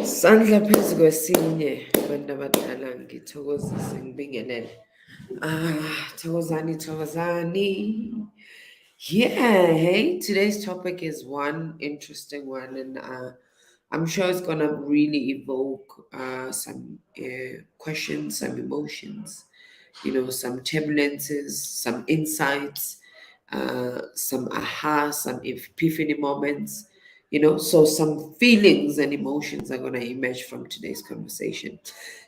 Sandla phezu kwesinye abantu abadala ngithokozise ngibingelele. Thokozani. Yeah, hey, today's topic is one interesting one, and I'm sure it's gonna really evoke some questions, some emotions, some turbulences, some insights, some aha, some epiphany moments, so some feelings and emotions are going to emerge from today's conversation.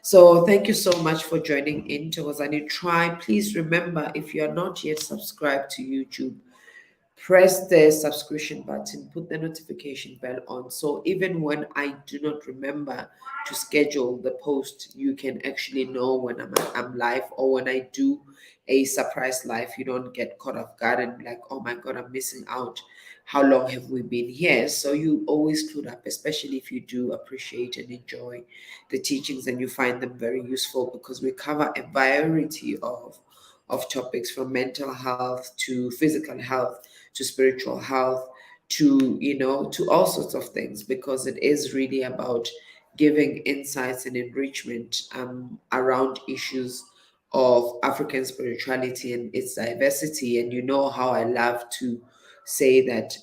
So thank you so much for joining in to Wazani Try. Please remember, if you are not yet subscribed to YouTube, press the subscription button, put the notification bell on. So even when I do not remember to schedule the post, you can actually know when I'm live, or when I do a surprise live, you don't get caught off guard and be like, oh my God, I'm missing out. How long have we been here? So you always clued up, especially if you do appreciate and enjoy the teachings and you find them very useful, because we cover a variety of topics, from mental health to physical health to spiritual health to to all sorts of things, because it is really about giving insights and enrichment around issues of African spirituality and its diversity. And you know how I love to say that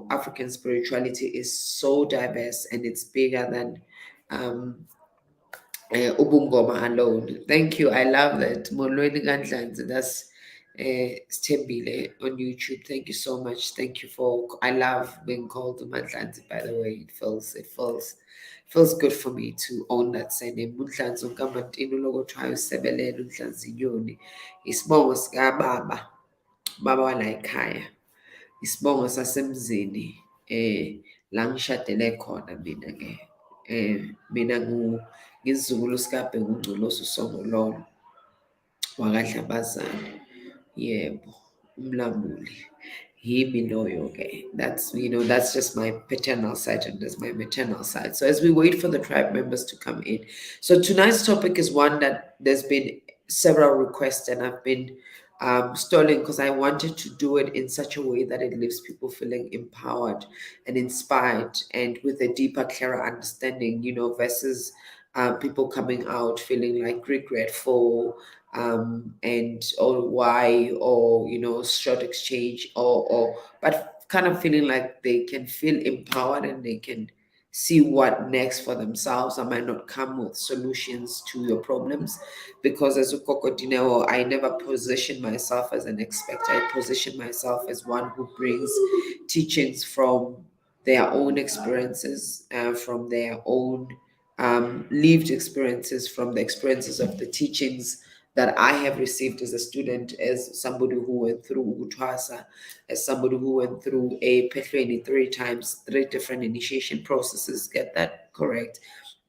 African spirituality is so diverse and it's bigger than um, ubungoma alone. Thank you. I love that. Molweni Kandlanzi. That's Stembile on YouTube. Thank you so much. Thank you for. I love being called Mandlanzi. By the way, it feels good for me to own that surname. Mundlanzi unkamantini logo try usebelela uNhlanzi Nyoni. Isibongo sika baba wala ekhaya. Isibongo sasemzini la ngishadele khona mina-ke. Mina ngizizukulu sikabheka uNgcolosi uSongololo wakwaDlabazane. Yebo, umlamuli. Yimi loyo-ke. That's just my paternal side and that's my maternal side. So as we wait for the tribe members to come in. So tonight's topic is one that there's been several requests, and I've been stalling because I wanted to do it in such a way that it leaves people feeling empowered and inspired and with a deeper, clearer understanding, versus people coming out feeling like regretful, and or why, or short exchange, or but kind of feeling like they can feel empowered and they can see what next for themselves. I might not come with solutions to your problems, because as a Dineo, I never position myself as an expert. I position myself as one who brings teachings from their own experiences, from their own lived experiences, from the experiences of the teachings that I have received as a student, as somebody who went through ukuthwasa, as somebody who went through a phehlo 3 times, 3 different initiation processes. Get that correct.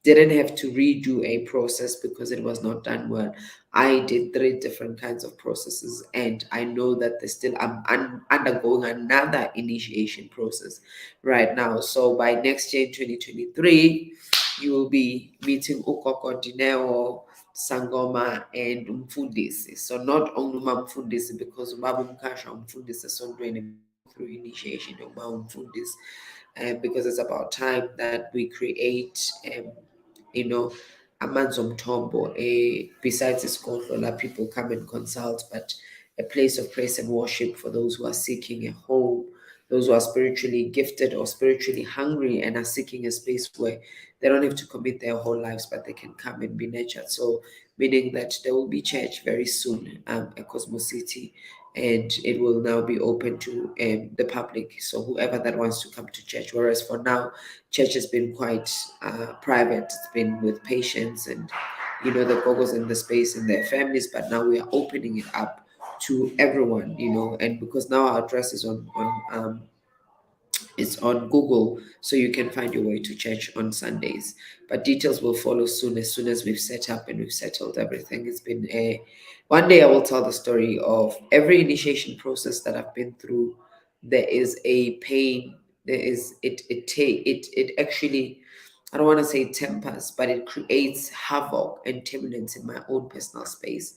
Didn't have to redo a process because it was not done well. I did 3 different kinds of processes, and I know that there's still I'm undergoing another initiation process right now. So by next year in 2023, you will be meeting Ukoko Dineo, Sangoma, and Umfundisi. So not only Umfundisi, because Ubaba Mkasha Umfundisi Sondweni through initiation of Umfundisi, because it's about time that we create, you know, a Tombo, besides a school that people come and consult, but a place of praise and worship for those who are seeking a home, those who are spiritually gifted or spiritually hungry and are seeking a space where they don't have to commit their whole lives, but they can come and be nurtured. So, meaning that there will be church very soon at Cosmo City, and it will now be open to the public. So, whoever that wants to come to church. Whereas for now, church has been quite private. It's been with patients and the gogos in the space and their families. But now we are opening it up to everyone. And because now our address is on it's on Google, so you can find your way to church on Sundays. But details will follow soon, as soon as we've set up and we've settled everything. It's been a one day I will tell the story of every initiation process that I've been through. There is a pain. There is it actually, I don't want to say tempers, but it creates havoc and turbulence in my own personal space.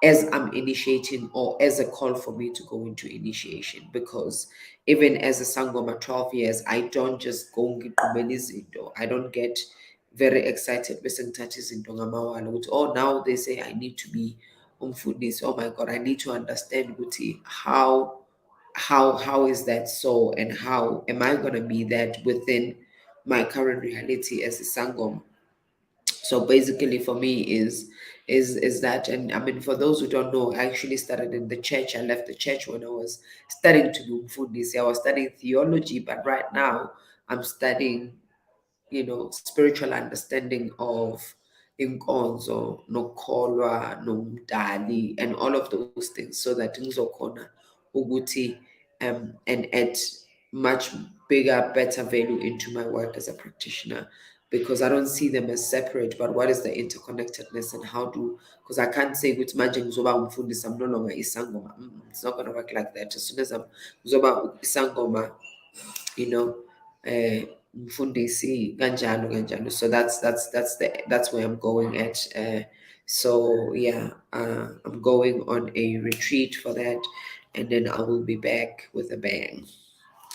as I'm initiating or as a call for me to go into initiation. Because even as a Sangoma 12 years, I don't just go ngigqubela izinto. I don't get very excited bese ngithatha izinto ngamawala ukuthi, oh, now they say I need to be umfundisi. Oh my God, I need to understand ukuthi how is that so, and how am I going to be that within my current reality as a Sangoma. So basically for me is that. And I mean, for those who don't know, I actually started in the church. I left the church when I was studying to do Mfundisi. I was studying theology, but right now I'm studying, spiritual understanding of inkonzo, nokholwa, nomdali, and all of those things, so that ngizokhona ukuthi and add much bigger, better value into my work as a practitioner, because I don't see them as separate, but what is the interconnectedness, and how do, because I can't say ukuthi manje ngizoba umfundisi, I'm no longer isangoma. It's not going to work like that. As soon as I'm ngizoba isangoma, you know, mfundisi kanjalo kanjalo. So that's where I'm going at. So yeah, I'm going on a retreat for that, and then I will be back with a bang,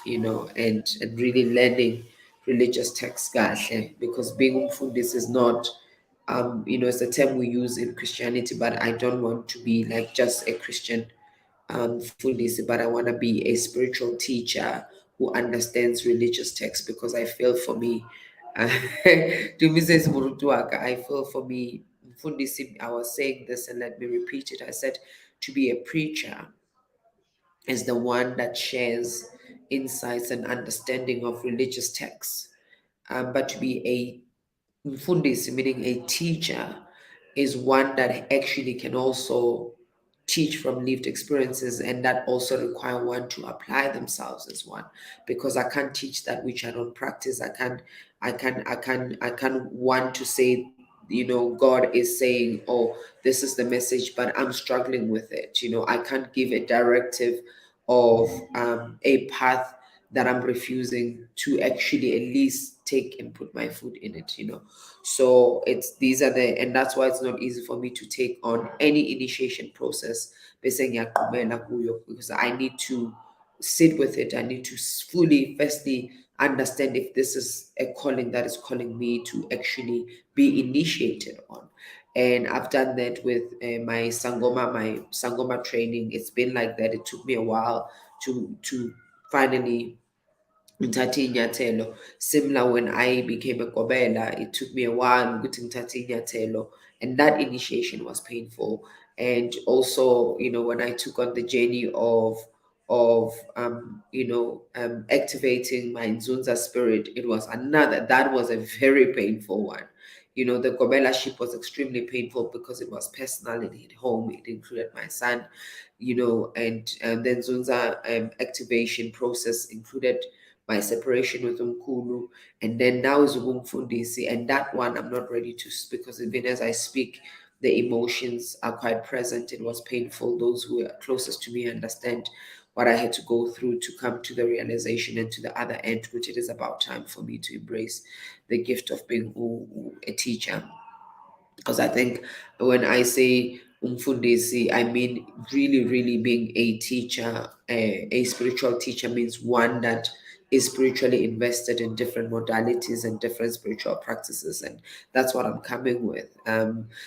and really learning religious texts kahle, because being umfundisi is not, it's a term we use in Christianity, but I don't want to be like just a Christian fundisi, but I want to be a spiritual teacher who understands religious texts, because I feel for me, to Mrs. Murutuaka, I feel for me, fundisi, I was saying this and let me repeat it. I said to be a preacher is the one that shares insights and understanding of religious texts. But to be a mfundisi, meaning a teacher, is one that actually can also teach from lived experiences, and that also require one to apply themselves as one, because I can't teach that which I don't practice. I can't want to say, God is saying, oh, this is the message, but I'm struggling with it. I can't give a directive of a path that I'm refusing to actually at least take and put my foot in it. So and that's why it's not easy for me to take on any initiation process, because I need to sit with it. I need to fully, firstly, understand if this is a calling that is calling me to actually be initiated on. And I've done that with my Sangoma training. It's been like that. It took me a while to finally ngithathe inyathelo. Similar, when I became a Kobela, it took me a while ukuthi ngithathe inyathelo, and that initiation was painful. And also, when I took on the journey of activating my Nzunza spirit, that was a very painful one. The Kobela ship was extremely painful because it was personal, it hit home, it included my son, and then Zunza activation process included my separation with Umkulu, and then now is Umfundisi, and that one I'm not ready to, because even as I speak, the emotions are quite present. It was painful. Those who are closest to me understand what I had to go through to come to the realization and to the other end, which it is about time for me to embrace the gift of being a teacher. Because I think when I say umfundisi, I mean really, really being a teacher. A spiritual teacher means one that is spiritually invested in different modalities and different spiritual practices, and that's what I'm coming with.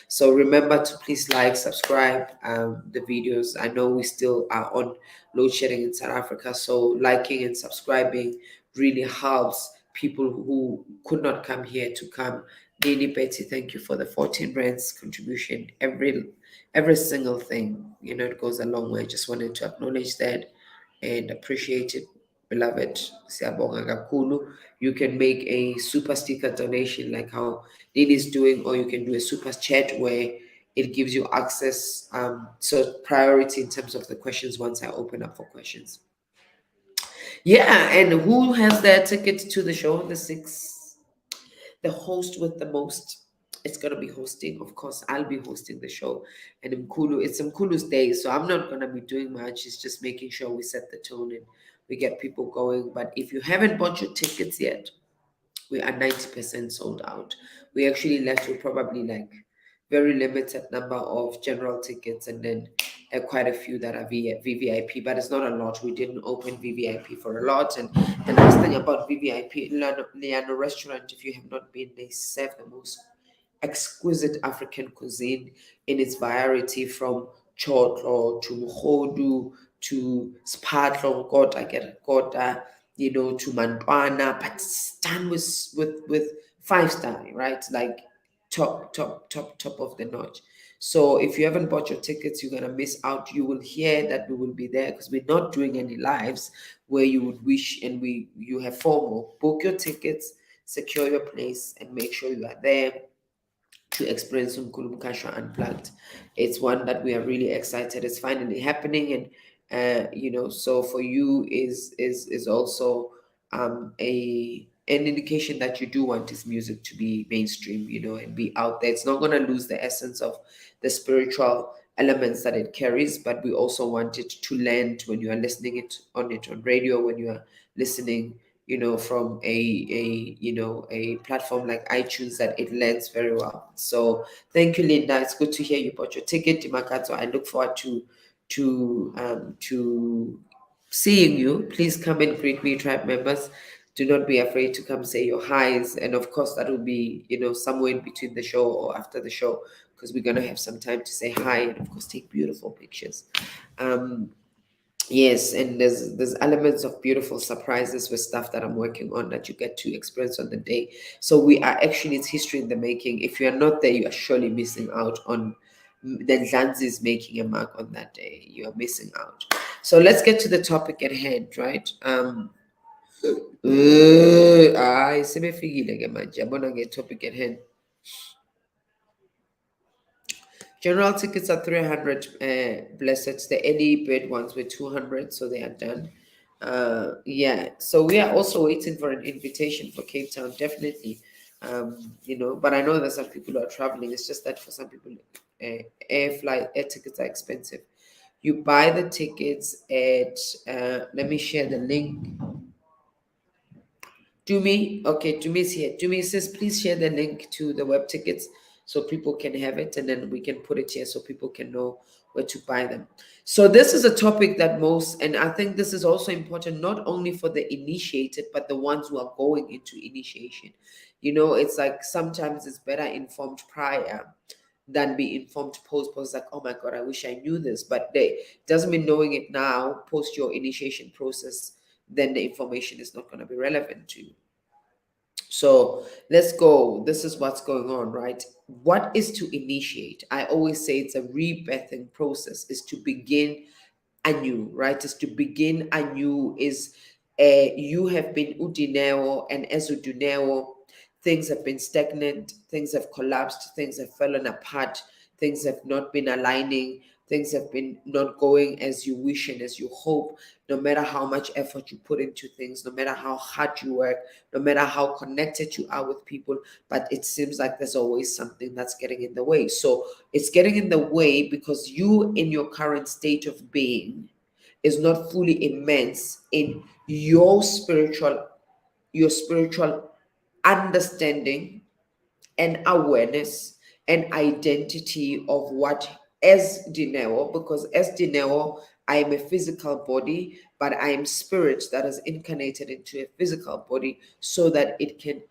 So remember to please like, subscribe the videos. I know we still are on load shedding in South Africa, so liking and subscribing really helps people who could not come here to come. Daily Betty, thank you for the 14 brands contribution. Every single thing, it goes a long way. Just wanted to acknowledge that and appreciate it, beloved. Siyabonga kakhulu. You can make a super sticker donation like how Lily is doing, or you can do a super chat where it gives you access. So priority in terms of the questions once I open up for questions. Yeah, and who has their ticket to the show on the 6th? The host with the most. It's gonna be hosting, of course. I'll be hosting the show, and Mkulu. It's Mkulu's day, so I'm not gonna be doing much. It's just making sure we set the tone and we get people going. But if you haven't bought your tickets yet, we are 90% sold out. We actually left with probably like very limited number of general tickets, and then quite a few that are VVIP, but it's not a lot. We didn't open VVIP for a lot. And the nice thing about VVIP, Liano restaurant, if you have not been, they serve the most exquisite African cuisine in its variety, from chotlo to mhodu to spatlo, kota, to mantwana, but it's done with 5 star, right? Like top of the notch. So if you haven't bought your tickets, you're gonna miss out. You will hear that we will be there because we're not doing any lives where you would wish, and you have FOMO. Book your tickets, secure your place, and make sure you are there to experience Nkulunkashwa Unplugged. It's one that we are really excited. It's finally happening, and so for you is also a an indication that you do want this music to be mainstream, and be out there. It's not going to lose the essence of the spiritual elements that it carries, but we also want it to land when you are listening it on radio, when you are listening from a platform like iTunes, that it lands very well. So thank you, Linda. It's good to hear you bought your ticket, Dimakato. I look forward to seeing you. Please come and greet me, tribe members. Do not be afraid to come say your highs, and of course that will be somewhere in between the show or after the show, because we're gonna have some time to say hi and of course take beautiful pictures. um Yes, and there's elements of beautiful surprises with stuff that I'm working on that you get to experience on the day. So we are actually, it's history in the making. If you are not there, you are surely missing out on the Zanzi's making a mark on that day. You are missing out. So let's get to the topic at hand, right? Sebefikile ke manje. Yabona ke topic at hand. General tickets are 300 blessed. The early bird ones were 200, so they are done. Yeah, so we are also waiting for an invitation for Cape Town, definitely. But I know that some people are traveling. It's just that for some people, air tickets are expensive. You buy the tickets at, let me share the link. Okay, Jumi's here. Jumi says, please share the link to the web tickets so people can have it, and then we can put it here so people can know where to buy them. So this is a topic that and I think this is also important, not only for the initiated, but the ones who are going into initiation. It's like sometimes it's better informed prior than be informed post. Like, oh my God, I wish I knew this. But doesn't mean knowing it now, post your initiation process, then the information is not going to be relevant to you. So let's go. This is what's going on, right? What is to initiate? I always say it's a rebirthing process, is to begin anew, right? Is to begin anew, is you have been udineo, and as udineo, things have been stagnant, things have collapsed, things have fallen apart, things have not been aligning, things have been not going as you wish and as you hope. No matter how much effort you put into things, no matter how hard you work, no matter how connected you are with people, but it seems like there's always something that's getting in the way. So it's getting in the way because you, in your current state of being, is not fully immense in your spiritual understanding and awareness and identity of what as Dineo, because as Dineo, I am a physical body, but I am spirit that is incarnated into a physical body so that it can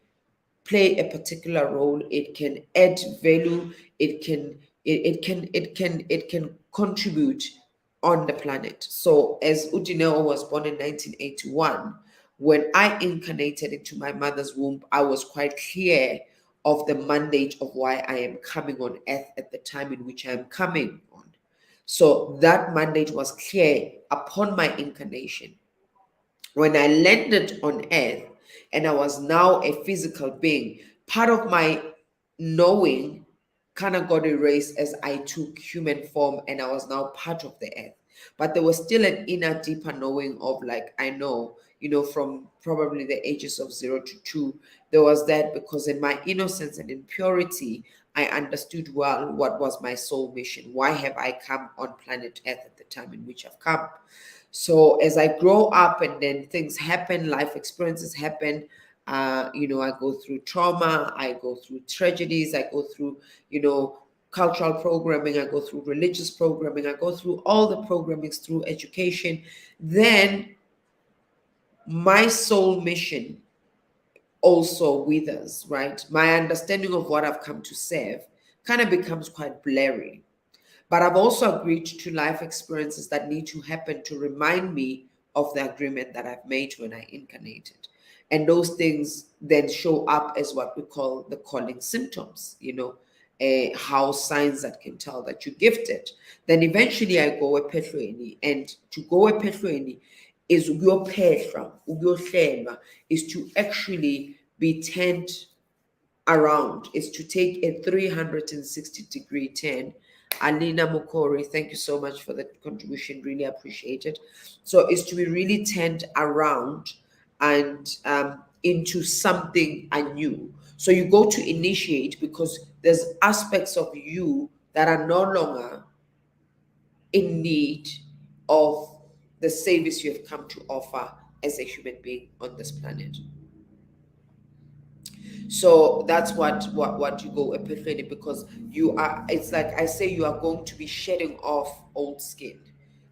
play a particular role, it can add value, it can contribute on the planet. So as Udineo was born in 1981, when I incarnated into my mother's womb, I was quite clear of the mandate of why I am coming on earth at the time in which I am coming on. So that mandate was clear upon my incarnation. When I landed on earth and I was now a physical being, part of my knowing kind of got erased as I took human form and I was now part of the earth. But there was still an inner, deeper knowing of, like, I know, from probably the ages of 0 to 2, there was that, because in my innocence and in purity, I understood well what was my soul mission. Why have I come on planet Earth at the time in which I've come? So as I grow up and then things happen, life experiences happen, I go through trauma, I go through tragedies, I go through, cultural programming, I go through religious programming, I go through all the programmings through education, then my soul mission also withers, right? My understanding of what I've come to serve kind of becomes quite blurry. But I've also agreed to life experiences that need to happen to remind me of the agreement that I've made when I incarnated. And those things then show up as what we call the calling symptoms, how signs that can tell that you're gifted. Then eventually I go a phehlo, and to go a phehlo is is to actually be turned around, is to take a 360-degree turn. Alina Mokori, thank you so much for the contribution. Really appreciate it. So it's to be really turned around and into something anew. So you go to initiate because there's aspects of you that are no longer in need of the service you have come to offer as a human being on this planet. So that's what you go epiphany, because you are, it's like I say, you are going to be shedding off old skin,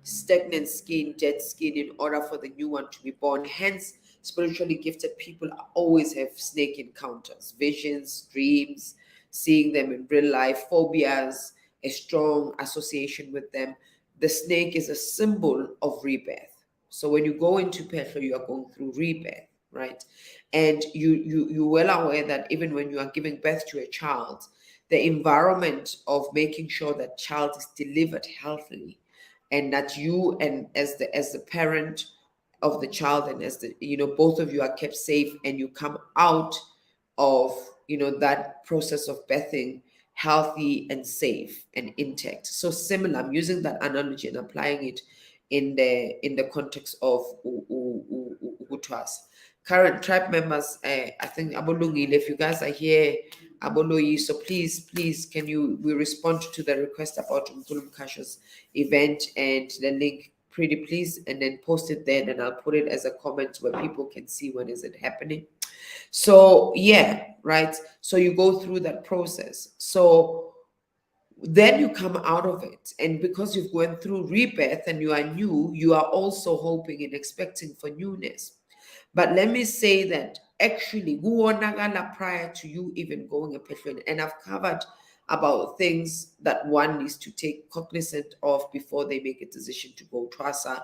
stagnant skin, dead skin, in order for the new one to be born. Hence, spiritually gifted people always have snake encounters, visions, dreams, seeing them in real life, phobias, a strong association with them. The snake is a symbol of rebirth. So when you go into phehlo, you are going through rebirth, right? And you're well aware that even when you are giving birth to a child, the environment of making sure that child is delivered healthily, and that you, and as the parent of the child, and as the, both of you are kept safe, and you come out of, that process of birthing healthy and safe and intact. So similar, I'm using that analogy and applying it in the context of ukuthwasa. Current tribe members, I think Abolungile, if you guys are here, Aboloyi, so please, can we respond to the request about Mkulumkasha's event and the link, pretty please, and then post it there, and I'll put it as a comment where people can see when is it happening. So yeah, right. So you go through that process. So then you come out of it, and because you've gone through rebirth and you are new, you are also hoping and expecting for newness. But let me say that actually, prior to you even going a phehlo, and I've covered about things that one needs to take cognizant of before they make a decision to go twasa.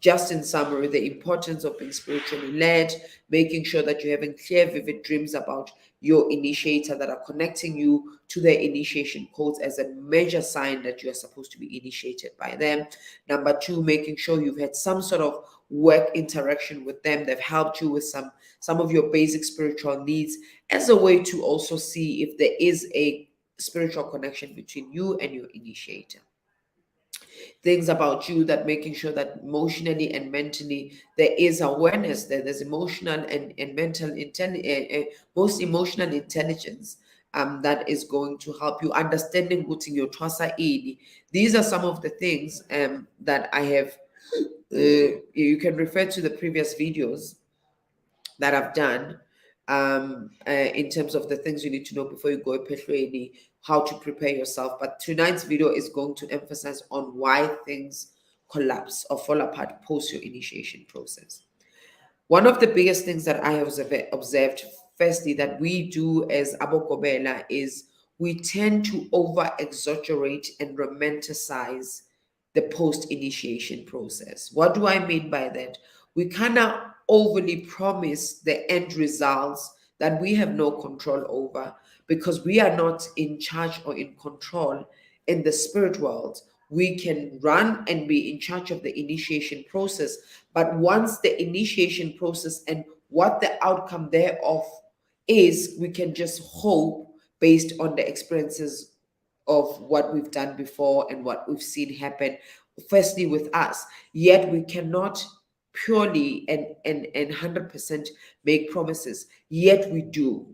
Just in summary, the importance of being spiritually led, making sure that you're having clear, vivid dreams about your initiator that are connecting you to their initiation codes as a major sign that you are supposed to be initiated by them. Number two, making sure you've had some sort of work interaction with them. They've helped you with some of your basic spiritual needs, as a way to also see if there is a spiritual connection between you and your initiator. Things about you that making sure that emotionally and mentally there is awareness there. There's emotional and mental most emotional intelligence that is going to help you understanding putting your twasa in. These are some of the things that I have. You can refer to the previous videos that I've done in terms of the things you need to know before you go to phehlo, how to prepare yourself. But tonight's video is going to emphasize on why things collapse or fall apart post your initiation process. One of the biggest things that I have observed, firstly, that we do as Abokobela is we tend to over exaggerate and romanticize the post initiation process. What do I mean by that? We cannot overly promise the end results that we have no control over, because we are not in charge or in control in the spirit world. We can run and be in charge of the initiation process, but once the initiation process and what the outcome thereof is, we can just hope based on the experiences of what we've done before and what we've seen happen, firstly with us. Yet we cannot purely and 100% make promises. Yet we do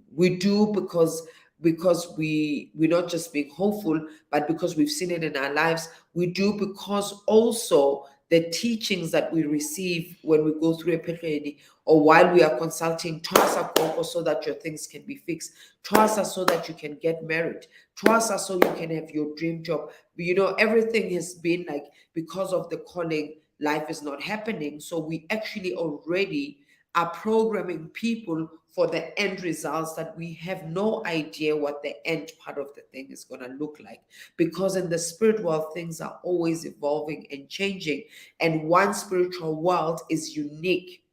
because we're not just being hopeful, but because we've seen it in our lives. We do because also the teachings that we receive when we go through a phehlo or while we are consulting, twasa koko so that your things can be fixed, twasa so that you can get married, twasa so you can have your dream job. Everything has been like, because of the calling, life is not happening. So we actually already are programming people for the end results that we have no idea what the end part of the thing is going to look like. Because in the spirit world, things are always evolving and changing. And one spiritual world is unique,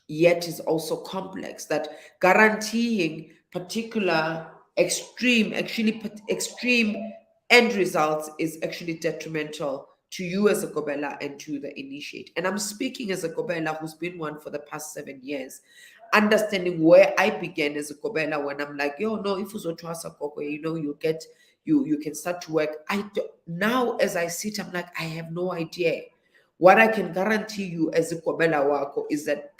yet is also complex, that guaranteeing particular extreme end results is actually detrimental to you as a Gobela and to the initiate. And I'm speaking as a Gobela who's been one for the past 7 years, understanding where I began as a Gobela when I'm like, yo, no, if uzotwasa koko, you can start to work. Now as I sit, I'm like, I have no idea. What I can guarantee you as a Kobela Wako is that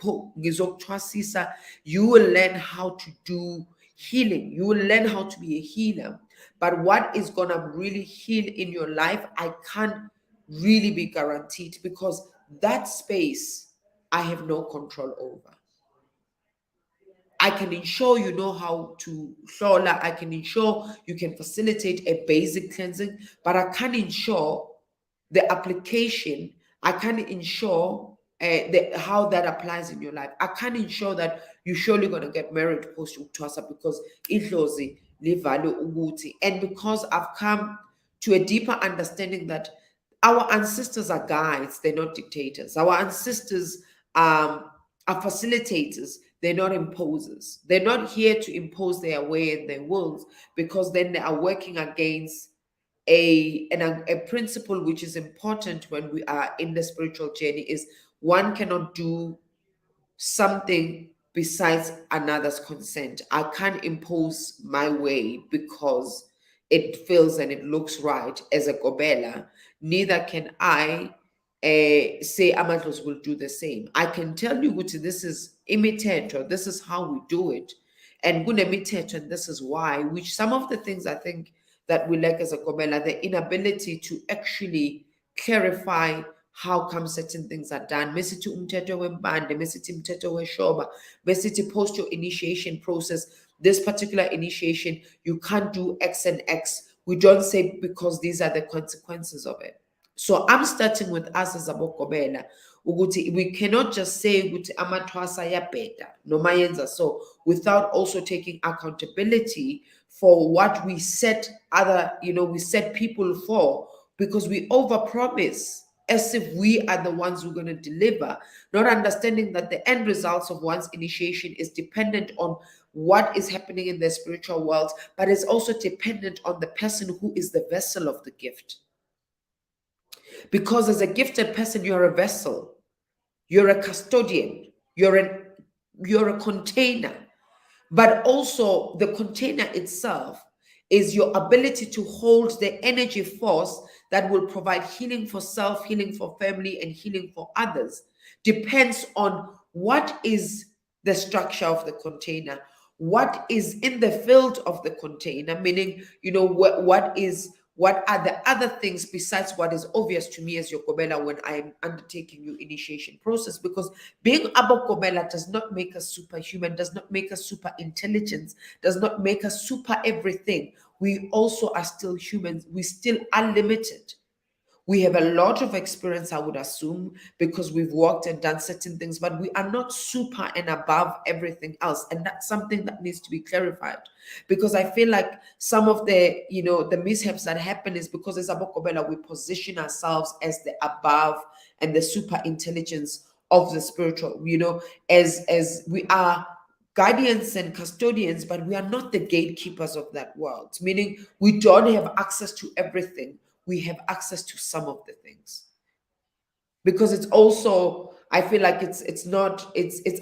you will learn how to do healing. You will learn how to be a healer. But what is going to really heal in your life, I can't really be guaranteed, because that space I have no control over. I can ensure you know how to hlola. I can ensure you can facilitate a basic cleansing, but I can't ensure the application. I can't ensure how that applies in your life. I can't ensure that you're surely going to get married post ukuthwasa, because idlozi livalue uguti. And because I've come to a deeper understanding that our ancestors are guides, they're not dictators. Our ancestors are facilitators, they're not imposers. They're not here to impose their way and their wills, because then they are working against a principle which is important when we are in the spiritual journey, is one cannot do something besides another's consent. I can't impose my way because it feels and it looks right as a Gobela. Neither can I say Amatlos will do the same. I can tell you, Guti, this is imitator, this is how we do it, and gune imitator, and this is why, which some of the things I think that we lack as a Gobela, the inability to actually clarify how come certain things are done. Mesithi umthetho wempande, mesithi umthetho weshoba, mesithi post your initiation process, this particular initiation, you can't do X and X. We don't say because these are the consequences of it. So I'm starting with us as abokobela. We cannot just say ukuthi amathwasa ayabheda noma yenza so, without also taking accountability for what we set we set people for, because we overpromise as if we are the ones who are going to deliver, not understanding that the end results of one's initiation is dependent on what is happening in the spiritual world, but it's also dependent on the person who is the vessel of the gift. Because as a gifted person, you're a vessel, you're a custodian, you're a container, but also the container itself is your ability to hold the energy force that will provide healing for self, healing for family, and healing for others. Depends on what is the structure of the container, what is in the field of the container, meaning, what are the other things besides what is obvious to me as your Kobela when I am undertaking your initiation process? Because being Abo Kobela does not make us superhuman, does not make us super intelligent, does not make us super everything. We also are still humans. We still are limited. We have a lot of experience, I would assume, because we've worked and done certain things, but we are not super and above everything else. And that's something that needs to be clarified, because I feel like some of the mishaps that happen is because as Abokobela, we position ourselves as the above and the super intelligence of the spiritual, as we are guardians and custodians, but we are not the gatekeepers of that world, meaning we don't have access to everything. We have access to some of the things, because it's also, I feel like it's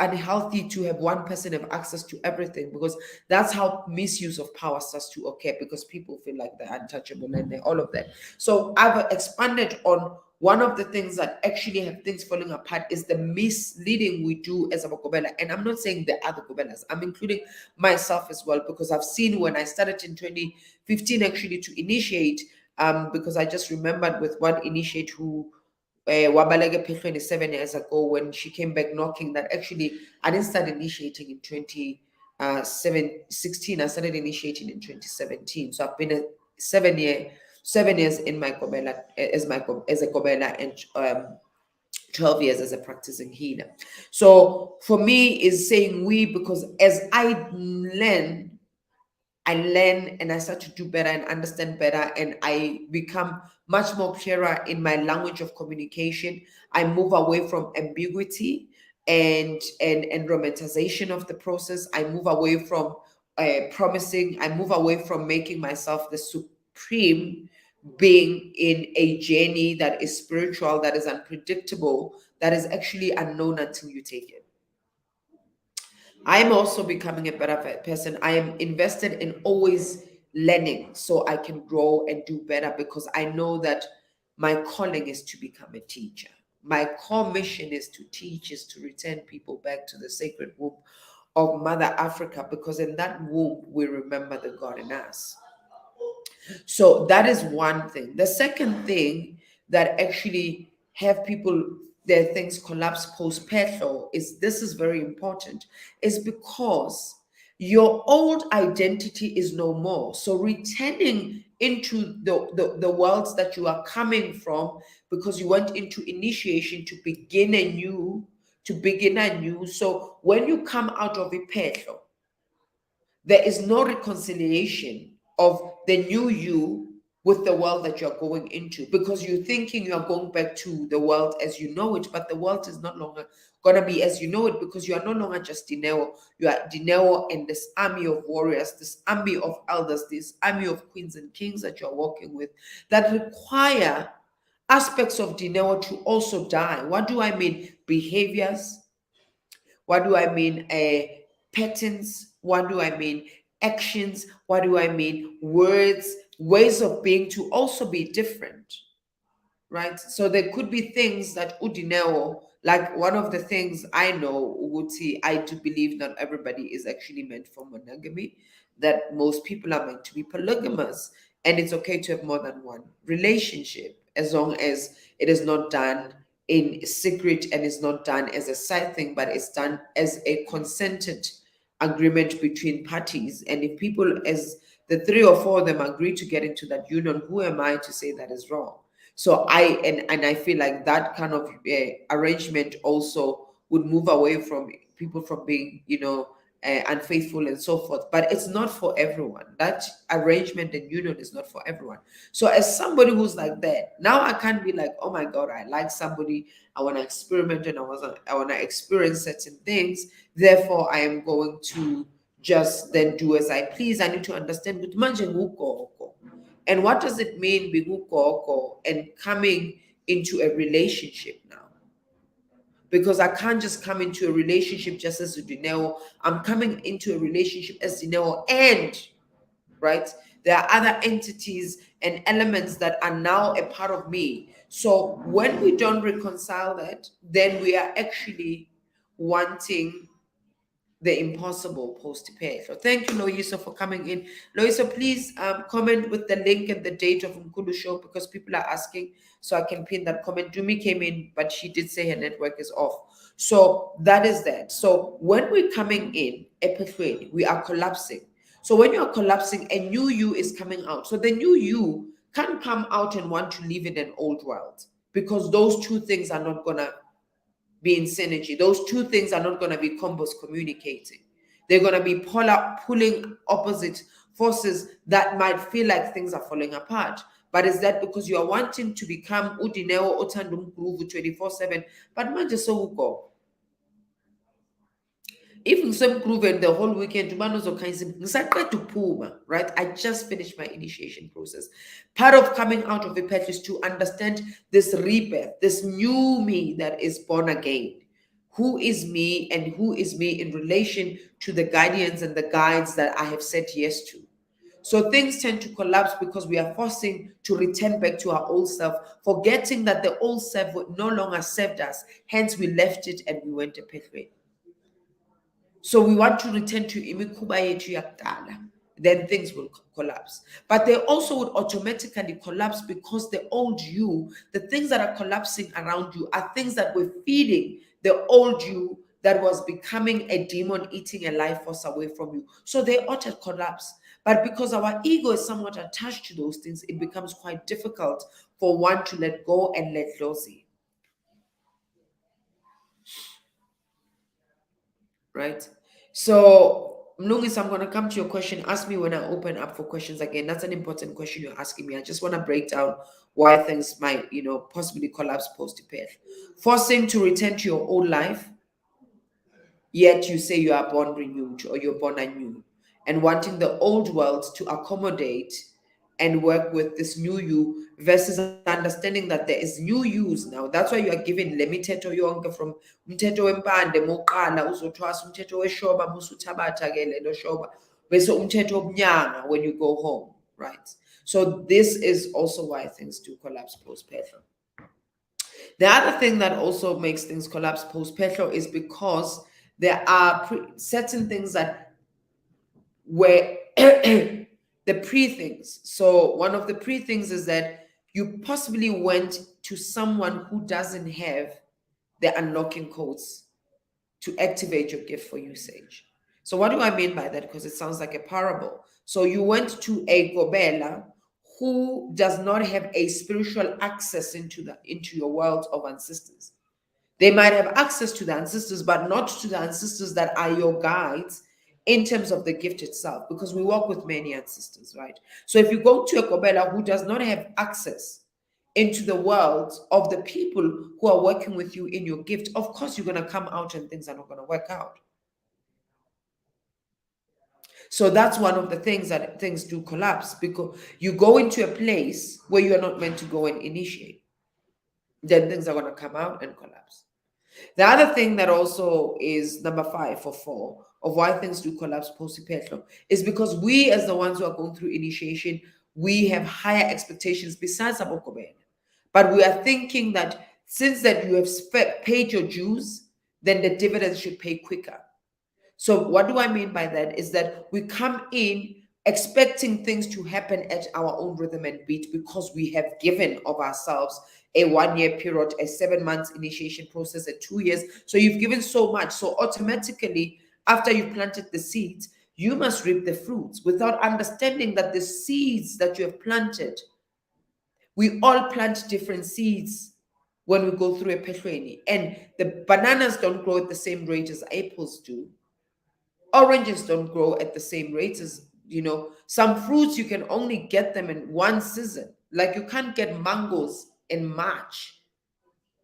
unhealthy to have one person have access to everything, because that's how misuse of power starts to occur, because people feel like they're untouchable and they're all of that. So I've expanded on one of the things that actually have things falling apart is the misleading we do as a Gobela. And I'm not saying the other Gobelas, I'm including myself as well, because I've seen when I started in 2015 actually to initiate, because I just remembered with one initiate who wabaleke phehlweni 7 years ago when she came back knocking, that actually I didn't start initiating in 2016. I started initiating in 2017. So I've been a 7 years in my Kobela as a Kobela, and 12 years as a practicing healer. So for me is saying we, because as I learn and I start to do better and understand better, and I become much more clearer in my language of communication. I move away from ambiguity and romanticization of the process. I move away from promising. I move away from making myself the supreme being in a journey that is spiritual, that is unpredictable, that is actually unknown until you take it. I'm also becoming a better person. I am invested in always learning so I can grow and do better, because I know that my calling is to become a teacher. My core mission is to teach, is to return people back to the sacred womb of Mother Africa, because in that womb we remember the God in us. So that is one thing. The second thing that actually have people, their things collapse post phehlo, is, this is very important, is because your old identity is no more. So returning into the worlds that you are coming from, because you went into initiation to begin anew, So when you come out of a phehlo, there is no reconciliation of the new you with the world that you're going into, because you're thinking you're going back to the world as you know it, but the world is no longer going to be as you know it, because you are no longer just Dineo. You are Dineo and this army of warriors, this army of elders, this army of queens and kings that you're walking with, that require aspects of Dineo to also die. What do I mean? Behaviors. What do I mean? Patterns. What do I mean? Actions. What do I mean? Words, ways of being to also be different, right? So there could be things that udineo, like one of the things I know, Uguti, I do believe not everybody is actually meant for monogamy, that most people are meant to be polygamous, and it's okay to have more than one relationship as long as it is not done in secret and is not done as a side thing, but it's done as a consented agreement between parties. And if people, as the 3 or 4 of them, agree to get into that union, who am I to say that is wrong? So I feel like that kind of arrangement also would move away from people from being, unfaithful and so forth. But it's not for everyone. That arrangement and union is not for everyone. So as somebody who's like that, now I can't be like, oh my God, I like somebody, I want to experiment, and I want to experience certain things. Therefore, I am going to just then do as I please. I need to understand. And what does it mean, bigukoko, and coming into a relationship now? Because I can't just come into a relationship just as a Dineo. I'm coming into a relationship as Dineo, and right, there are other entities and elements that are now a part of me. So when we don't reconcile that, then we are actually wanting the impossible post-pay. So thank you, Loisa, for coming in. Loisa, please comment with the link and the date of Nkulu show, because people are asking, so I can pin that comment. Dumi came in, but she did say her network is off. So that is that. So when we're coming in, epithweli, we are collapsing. So when you're collapsing, a new you is coming out. So the new you can't come out and want to live in an old world, because those two things are not gonna be in synergy. Those two things are not going to be combos communicating. They're going to be pulling opposite forces that might feel like things are falling apart. But is that because you are wanting to become Udineo Otandum Groove 24/7? But manje so go. Even some proven the whole weekend, right? I just finished my initiation process. Part of coming out of the path is to understand this rebirth, this new me that is born again. Who is me, and who is me in relation to the guardians and the guides that I have said yes to. So things tend to collapse because we are forcing to return back to our old self, forgetting that the old self no longer served us. Hence, we left it and we went a pathway. So we want to return to imikhuba yethu yakudala. then things will collapse. But they also would automatically collapse because the old you, the things that are collapsing around you, are things that were feeding the old you that was becoming a demon eating a life force away from you. So they ought to collapse. But because our ego is somewhat attached to those things, it becomes quite difficult for one to let go and let loosey. Right? So, Mlungis, I'm going to come to your question. Ask me when I open up for questions again. That's an important question you're asking me. I just want to break down why things might, possibly collapse post-death. Forcing to return to your old life, yet you say you are born renewed or you're born anew, and wanting the old world to accommodate and work with this new you versus understanding that there is new yous now. That's why you are given le mithetho yonke from umthetho wempande moqala uzothwasa umthetho weshoba musuthabatha ke lelo shoba bese umthetho wobunyanga when you go home, right? So this is also why things do collapse post-phehlo. The other thing that also makes things collapse post-phehlo is because there are certain things that were the pre-things. So one of the pre-things is that you possibly went to someone who doesn't have the unlocking codes to activate your gift for usage. So what do I mean by that? Because it sounds like a parable. So you went to a gobela who does not have a spiritual access into your world of ancestors. They might have access to the ancestors, but not to the ancestors that are your guides in terms of the gift itself, because we work with many ancestors, right? So if you go to a Kobela who does not have access into the world of the people who are working with you in your gift, of course you're going to come out and things are not going to work out. So that's one of the things that things do collapse, because you go into a place where you are not meant to go and initiate. Then things are going to come out and collapse. The other thing that also is number 5 for 4 of why things do collapse post-phehlo is because we, as the ones who are going through initiation, we have higher expectations besides abokobela. But we are thinking that since that you have paid your dues, then the dividends should pay quicker. So what do I mean by that is that we come in expecting things to happen at our own rhythm and beat because we have given of ourselves a 1-year period, a 7 months initiation process, a 2 years. So you've given so much. So automatically, after you've planted the seeds, you must reap the fruits without understanding that the seeds that you have planted, we all plant different seeds when we go through a phetweni. And the bananas don't grow at the same rate as apples do. Oranges don't grow at the same rates as, some fruits you can only get them in one season. Like you can't get mangoes in March.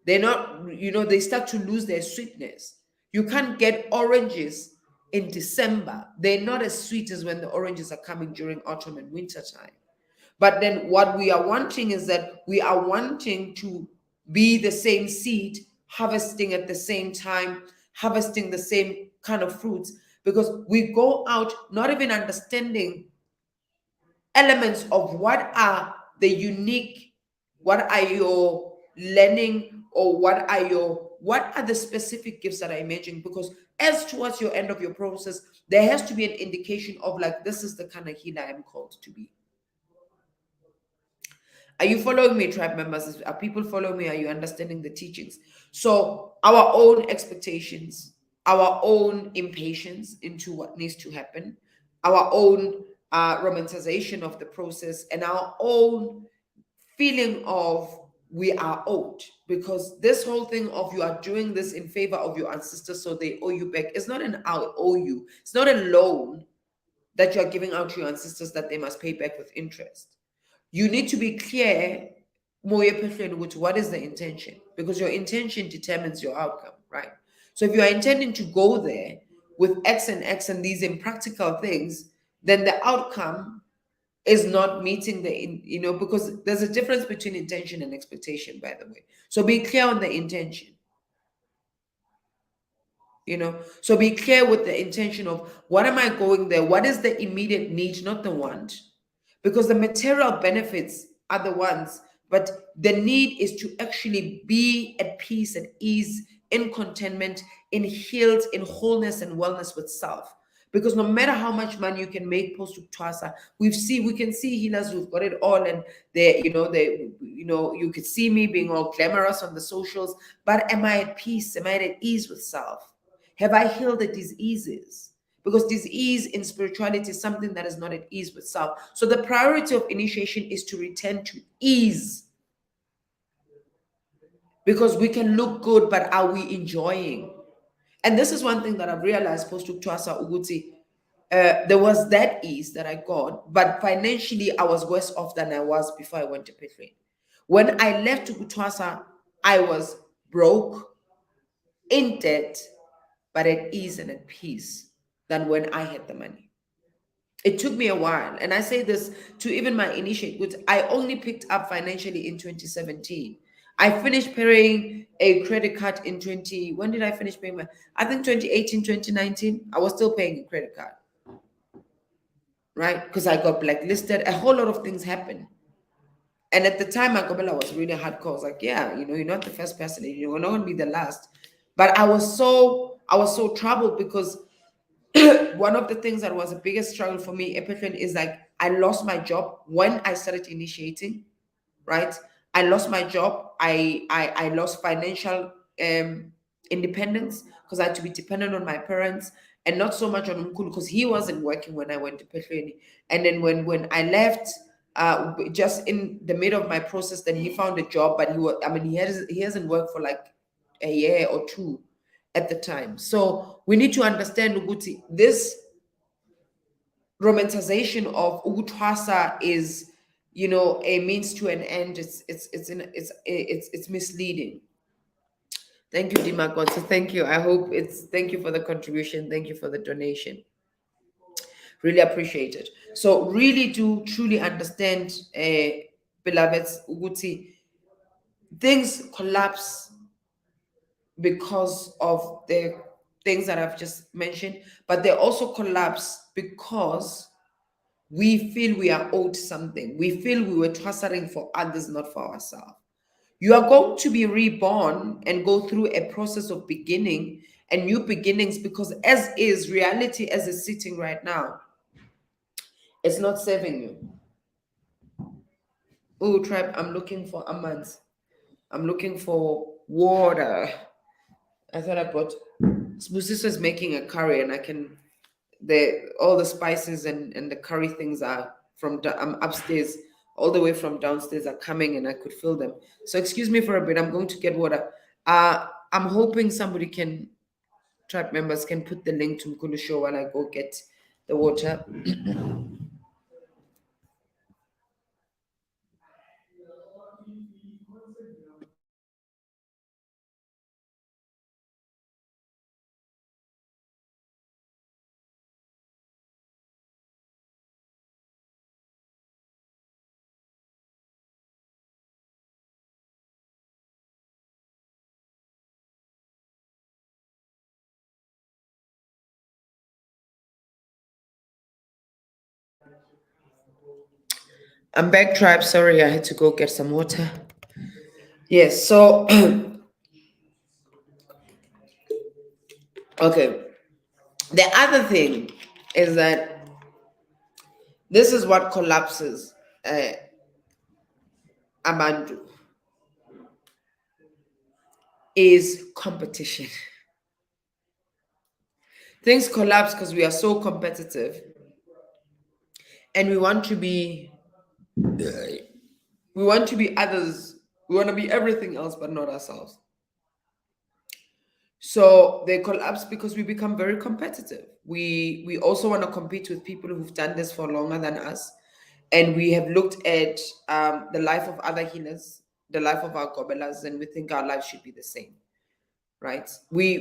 They're not, they start to lose their sweetness. You can't get oranges in December. They're not as sweet as when the oranges are coming during autumn and winter time. But then what we are wanting is that we are wanting to be the same seed, harvesting at the same time, harvesting the same kind of fruits, because we go out not even understanding elements of what are the unique, what are your learning, or what are the specific gifts that are emerging, because as towards your end of your process, there has to be an indication of like, this is the kind of healer I'm called to be. Are you following me, tribe members? Are people following me? Are you understanding the teachings? So our own expectations, our own impatience into what needs to happen, our own romanticization of the process, and our own feeling of we are owed, because this whole thing of you are doing this in favor of your ancestors so they owe you back is not an I owe you. It's not a loan that you are giving out to your ancestors that they must pay back with interest. You need to be clear with what is the intention, because your intention determines your outcome, right? So if you are intending to go there with X and X and these impractical things, then the outcome is not meeting because there's a difference between intention and expectation, by the way. So be clear on the intention. So be clear with the intention of what am I going there? What is the immediate need, not the want? Because the material benefits are the ones, but the need is to actually be at peace and ease, in contentment, in healed, in wholeness and wellness with self. Because no matter how much money you can make post ukuthwasa, we can see healers who've got it all, and you could see me being all glamorous on the socials, but am I at peace? Am I at ease with self? Have I healed the diseases? Because disease in spirituality is something that is not at ease with self. So the priority of initiation is to return to ease, because we can look good, but are we enjoying? And this is one thing that I've realized post ukuthwasa Uguti. There was that ease that I got, but financially I was worse off than I was before I went to phehlo. When I left ukuthwasa, I was broke, in debt, but at ease and at peace than when I had the money. It took me a while. And I say this to even my initiate goods. I only picked up financially in 2017. I finished paying a credit card in 20. When did I finish paying my? I think 2018, 2019. I was still paying a credit card, right? Because I got blacklisted. A whole lot of things happened. And at the time, my Gobela was really hardcore. I was like, yeah, you're not the first person, and you're not going to be the last. But I was so troubled because one of the things that was the biggest struggle for me, Epiphan, is like I lost my job when I started initiating, right? I lost my job. I lost financial independence because I had to be dependent on my parents and not so much on Umkulu because he wasn't working when I went to Pehlweni. And then when I left, just in the middle of my process, then he found a job, but he hasn't worked for like a year or two at the time. So we need to understand Uguti, this romanticization of ukuthwasa is a means to an end. It's misleading. Thank you, Dimakon. So thank you. Thank you for the contribution. Thank you for the donation. Really appreciate it. So really do truly understand, beloveds, Uguti, things collapse because of the things that I've just mentioned, but they also collapse because we feel we are owed something. We feel we were tossering for others, not for ourselves. You are going to be reborn and go through a process of beginning and new beginnings, because as is reality as it's sitting right now, it's not serving you. Oh, tribe, I'm looking for amans. I'm looking for water. I thought I bought. Spusis is making a curry, and I can all the spices and the curry things are from I'm upstairs, all the way from downstairs are coming, and I could feel them. So excuse me for a bit. I'm going to get water. I'm hoping somebody can, tribe members can put the link to Mkulu Show while I go get the water. I'm back, tribe. Sorry, I had to go get some water. Yes, so okay. The other thing is that this is what collapses Amandu, is competition. Things collapse because we are so competitive and we want to be others. We want to be everything else but not ourselves. So they collapse because we become very competitive. We also want to compete with people who've done this for longer than us, and we have looked at the life of other healers, the life of our gobelas, and we think our life should be the same, right?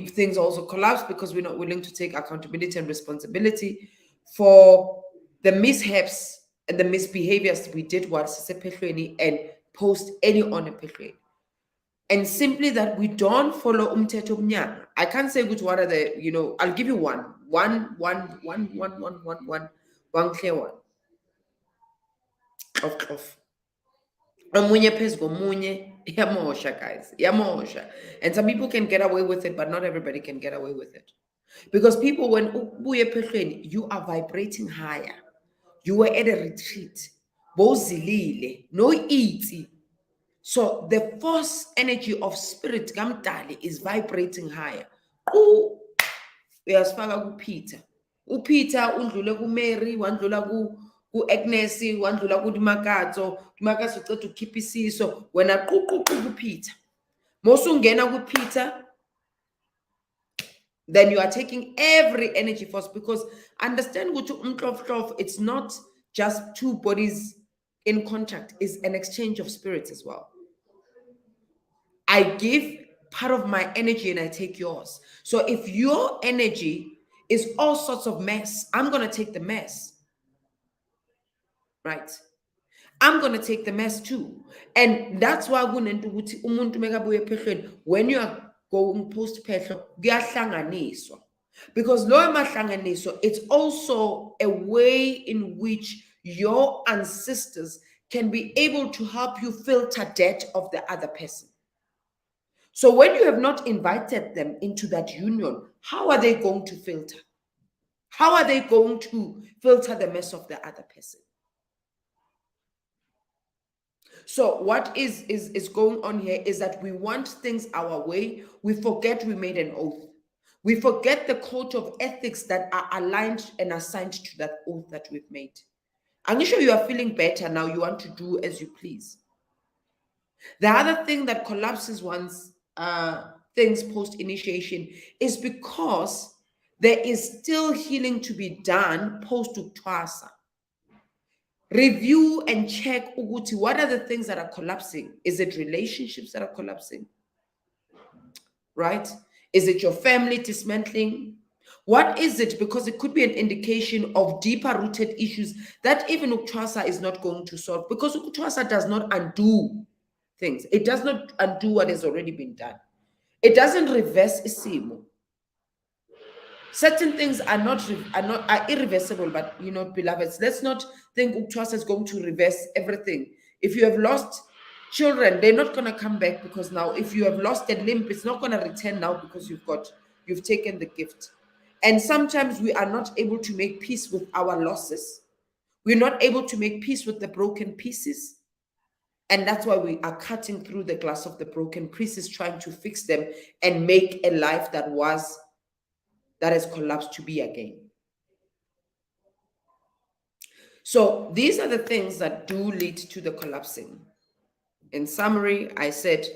Things also collapse because we're not willing to take accountability and responsibility for the mishaps and the misbehaviors we did whilst phehlo and post any on a phehlo. And simply that we don't follow umthetho omnyama. I can't say which what are the, I'll give you one clear one. Of omunye phezu komunye, yamosha, guys, yamosha. And some people can get away with it, but not everybody can get away with it. Because people, when ubuye ephehlweni, you are vibrating higher. You were at a retreat. Bowuzilile, no eating. So the force energy of spirit kamdali is vibrating higher. Uyasifaka kuPeter. UPeter undlule kuMary, wandlula ku-Agnes, wandlula kuMakatso. uMakatso uceda ukukhipha isiso, wena quququ kuPeter. Mosungena kuPeter, then you are taking every energy force, because understand ukuthi it's not just two bodies in contact, it's an exchange of spirits as well. I give part of my energy and I take yours. So if your energy is all sorts of mess, I'm going to take the mess. Right? I'm going to take the mess too. And that's why when you are going post phehlo, kuyahlanganiswa. Because it's also a way in which your ancestors can be able to help you filter debt of the other person. So when you have not invited them into that union, how are they going to filter? How are they going to filter the mess of the other person? So what is going on here is that we want things our way. We forget we made an oath. We forget the code of ethics that are aligned and assigned to that oath that we've made. I'm sure you are feeling better now. You want to do as you please. The other thing that collapses one's things post-initiation is because there is still healing to be done post-ukuthwasa. Review and check ukuthi, what are the things that are collapsing? Is it relationships that are collapsing? Right? Is it your family dismantling? What is it? Because it could be an indication of deeper rooted issues that even ukuthwasa is not going to solve, because ukuthwasa does not undo things. It does not undo what has already been done. It doesn't reverse isimo. Certain things are irreversible, but beloveds, let's not think ukuthwasa is going to reverse everything. If you have lost children, they're not going to come back, because now if you have lost a limb, it's not going to return now, because you've taken the gift. And sometimes we are not able to make peace with our losses. We're not able to make peace with the broken pieces. And that's why we are cutting through the glass of the broken pieces, trying to fix them and make a life that has collapsed to be again. So these are the things that do lead to the collapsing. In summary, I said,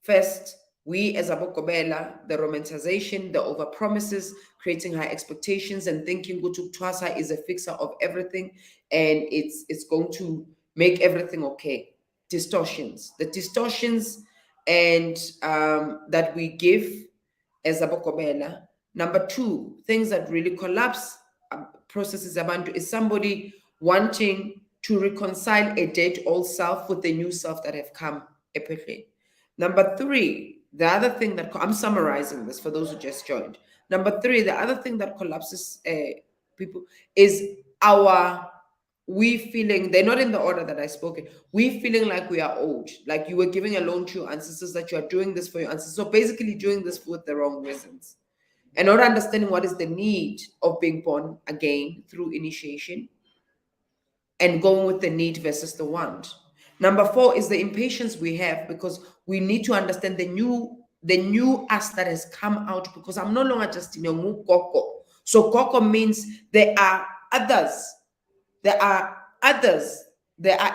first, we as abokobela, the romanticization, the overpromises, creating high expectations, and thinking ukuthwasa is a fixer of everything, and it's going to make everything okay. Distortions, the distortions and that we give as abokobela. Number two, things that really collapse processes abantu is somebody wanting to reconcile a dead old self with the new self that have come. Number three, the other thing that I'm summarizing this for those who just joined. Number three, the other thing that collapses people is we feeling, they're not in the order that I spoke in. We feeling like we are old, like you were giving a loan to your ancestors, that you are doing this for your ancestors. So basically doing this with the wrong reasons, and not understanding what is the need of being born again through initiation, and going with the need versus the want. Number four is the impatience we have, because we need to understand the new us that has come out, because I'm no longer just koko. So koko means there are others. There are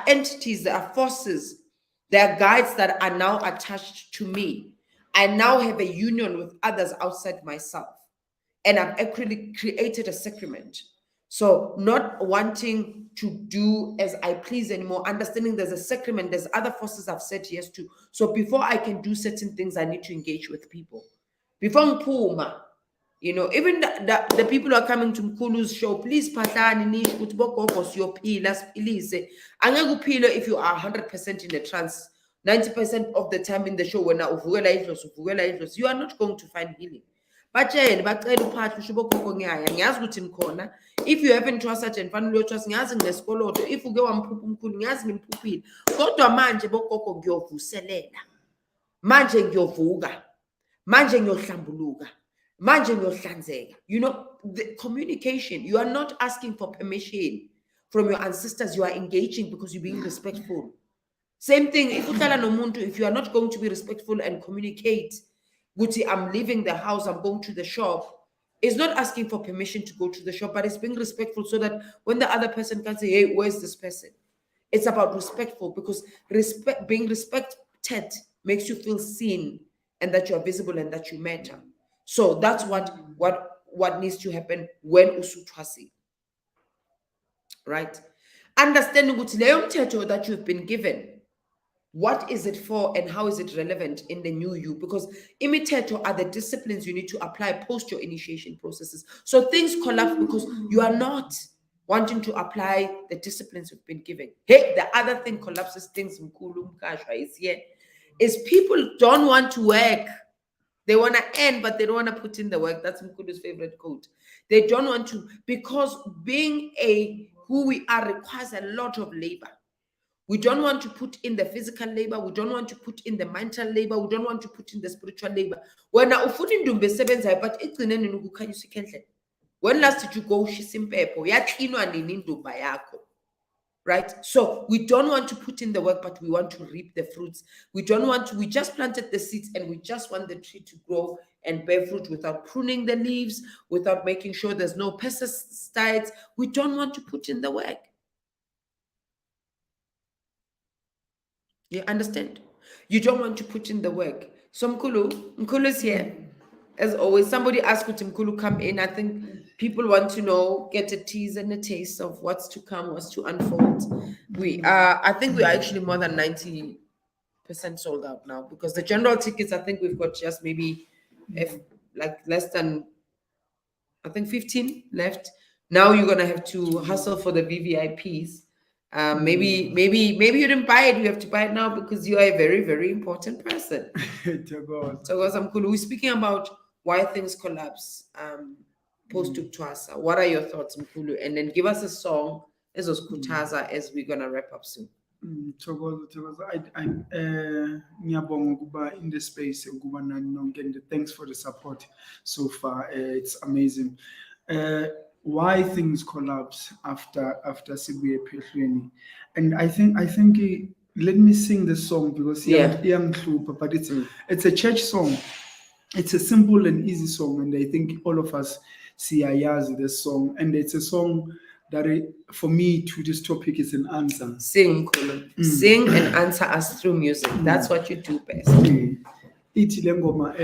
entities, there are forces, there are guides that are now attached to me. I now have a union with others outside myself, and I've actually created a sacrament. So not wanting to do as I please anymore, understanding there's a sacrament, there's other forces I've said yes to. So before I can do certain things, I need to engage with people. Before Mpuma, even the people who are coming to Mkulu's show, please patani nish utboko siyophila siphilise. Angeke uphile if you are 100% in the trance. 90% of the time in the show, when you are not going to find healing. But if you haven't trusted and family trust, if you go and kodwa manje bogogo ngiyovuselela, manje ngiyovuka, manje ngiyohlambuluka, Manje ngiyohlanzeka. The communication, you are not asking for permission from your ancestors, you are engaging because you're being respectful. Same thing, if uhlala nomuntu, if you are not going to be respectful and communicate, Guti, I'm leaving the house, I'm going to the shop, it's not asking for permission to go to the shop, but it's being respectful so that when the other person can say, hey, where's this person? It's about respectful, because being respected makes you feel seen and that you are visible and that you matter. So that's what needs to happen when usuthwasi, right? Understanding ukuthi leyo mthetho that you've been given, what is it for and how is it relevant in the new you? Because imithetho are the disciplines you need to apply post your initiation processes. So things collapse because you are not wanting to apply the disciplines you've been given. Hey, the other thing collapses things mkhulu mkashwa is here, is people don't want to work. They want to earn, but they don't want to put in the work. That's Mkulu's favorite quote. They don't want to, because being who we are requires a lot of labor. We don't want to put in the physical labor. We don't want to put in the mental labor. We don't want to put in the spiritual labor. When but when last did you go shisimpepo? Right? So we don't want to put in the work, but we want to reap the fruits. We just planted the seeds and we just want the tree to grow and bear fruit without pruning the leaves, without making sure there's no pesticides. We don't want to put in the work. You understand? You don't want to put in the work. So Mkulu is here. As always, somebody asked Mkulu come in. I think people want to know, get a tease and a taste of what's to come, what's to unfold. I think we are actually more than 90% sold out now, because the general tickets, I think we've got just maybe less than, I think 15 left. Now you're gonna have to hustle for the VVIPs. Maybe you didn't buy it. You have to buy it now because you are a very, very important person. So we're speaking about why things collapse post ukuthwasa. What are your thoughts, Mkulu? And then give us a song as we're gonna wrap up soon. Ngiyabonga ukuba in the space ukuba nani nonke, and thanks for the support so far. It's amazing. Why things collapse after sibuye phehlweni. And I think let me sing the song because but it's a church song. It's a simple and easy song, and I think all of us siyayazi this song, and it's a song that for me to this topic is an answer. Sing, sing and answer us through music. That's what you do best. Ithi le ngoma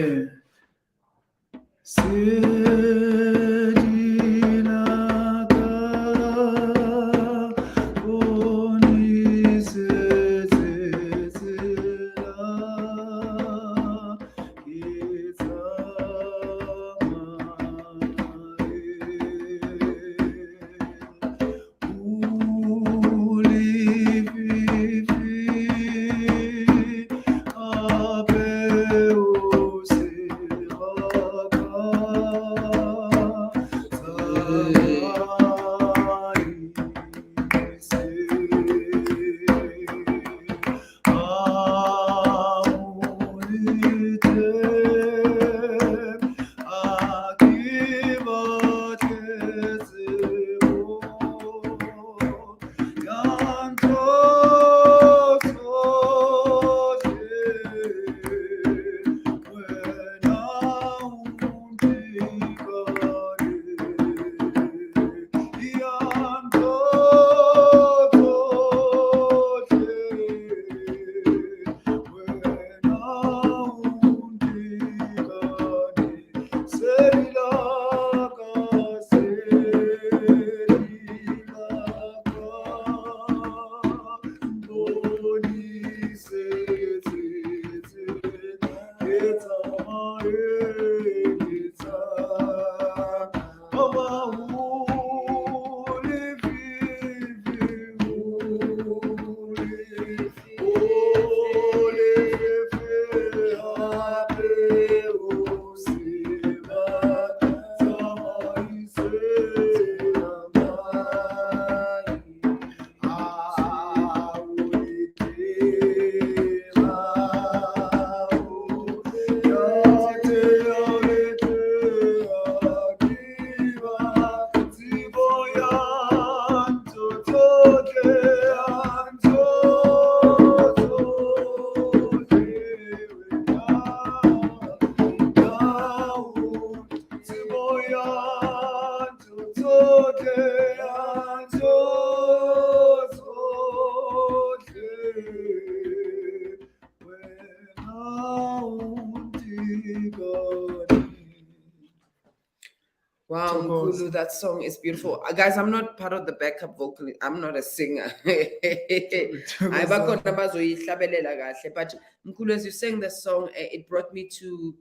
Mkhulu, that song is beautiful. Guys, I'm not part of the backup vocal. I'm not a singer. Hayi, bakhona abazoyihlabelela kahle. But Mkhulu, as you sang the song, it brought me to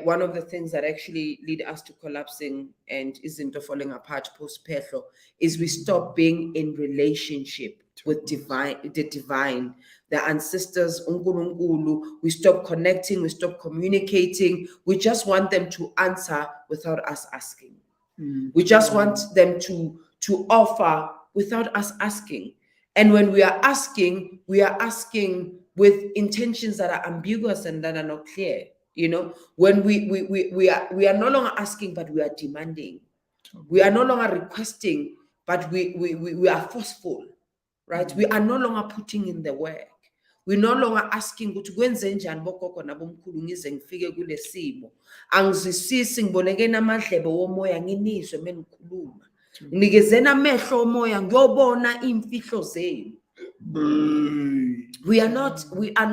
one of the things that actually lead us to collapsing and isn't falling apart post phehlo is we stop being in relationship with the divine, the ancestors, uNkulunkulu. We stop connecting, we stop communicating. We just want them to answer without us asking. We just want them to offer without us asking. And when we are asking with intentions that are ambiguous and that are not clear. When we are no longer asking, but we are demanding. We are no longer requesting, but we are forceful, right? We are no longer putting in the work. We're no longer asking ukuthi kwenzenjani bogogo nabomkhulu ngize ngifike kule simo. Angizwisisi ngiboneke namadlebe womoya nginizwe menikhuluma. Nikezena amehlo omoya ngiyobona imfihlo zenu. We are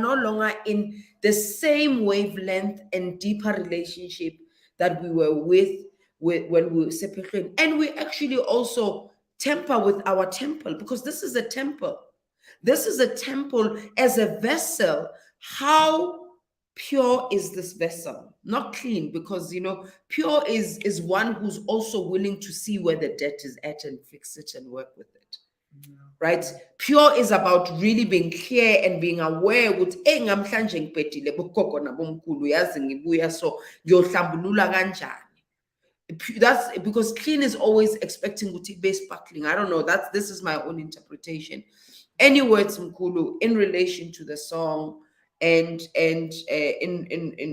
no longer in the same wavelength and deeper relationship that we were with when we were separated. And we actually also temper with our temple, because this is a temple. This is a temple as a vessel. How pure is this vessel? Not clean, because pure is one who's also willing to see where the dirt is at and fix it and work with it. Right? Pure is about really being clear and being aware with namhlanje ngiphetile bogogo nabomkhulu yazi ngibuya so ngiyohlambulula kanjani. That's because clean is always expecting to be sparkling. I don't know. This is my own interpretation. Any words, Mkhulu, in relation to the song and in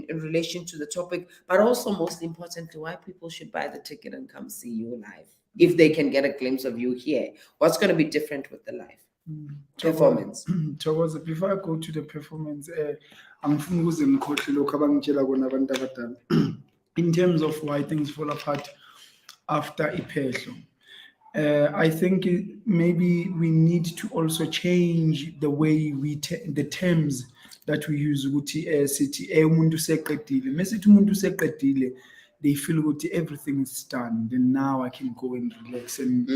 relation to the topic, but also most importantly, why people should buy the ticket and come see you live if they can get a glimpse of you here. What's going to be different with the live performance? Thokoza, before I go to the performance, angifuni ukuze ngikhohle lokho abangitshela kona abantu abadala. In terms of why things fall apart after iphehlo, I think maybe we need to also change the way the terms that we use. Ukuthi sithi umuntu seqedile, mesithi umuntu seqedile, they feel ukuthi everything is done, then now I can go and relax and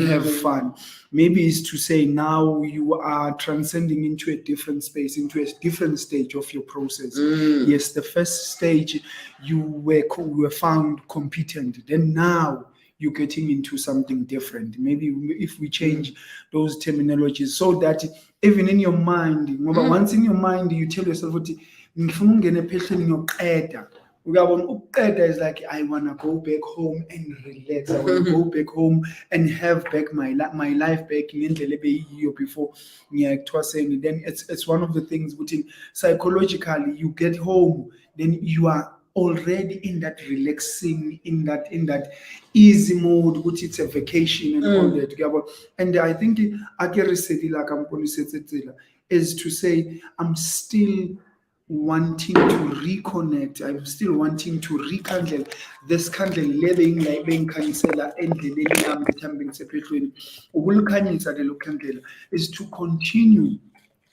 have fun. Maybe it's to say now you are transcending into a different space, into a different stage of your process. Yes, the first stage you were found competent, then now you're getting into something different. Maybe if we change those terminologies so that even in your mind, once in your mind you tell yourself ukuthi ngifuna ungena ephehlweni ngiyoqeda. Ukuyabona is like, I want to go back home and relax. I want to go back home and have back my life back ngendlela ebeyiyo before ukuthwasa. Then it's one of the things within psychologically, you get home, then you are already in that relaxing, in that easy mode, which it's a vacation and all that. And I think is to say I'm still wanting to reconnect. I'm still wanting to rekindle this candle living like being cancela endleleni yami ethambeni sephehlweni. Ukulikhanyisa lelo candle is to continue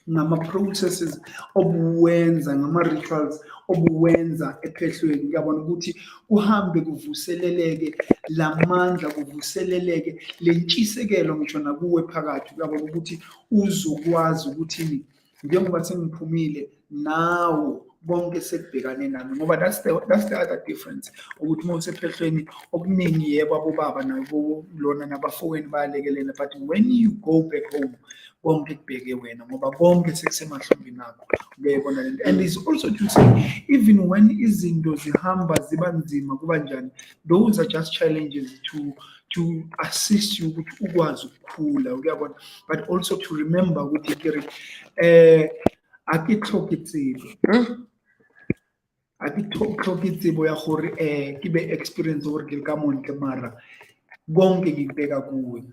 ngama-processes obuwenza, ngama-rituals obuwenza ephehlweni. Ngiyabona ukuthi kuhambe kuvuseleleke lamandla, kuvuseleleke lentshisekelo ngisho nakuwe phakathi. Ngiyabona ukuthi uzokwazi ukuthi njengoba sengiphumile now bonke sekubhekane nami, ngoba that's the other difference. Ukuthi uma usephehlweni okuningi yebo abobaba nabo lona nabafowenu bayalekelela, but when you go back home bonke kubheke wena ngoba bonke sekusemahlombe nakho. Uyayibona lento. And it's also to say even when izinto zihamba ziba nzima kuba njani, those are just challenges to assist you ukuthi ukwazi ukukhula. Uyabona, but also to remember ukuthi kere akithoki tsebo ya gore ke be experience gore ke ka montle, mara konke ngikubeka kuwe,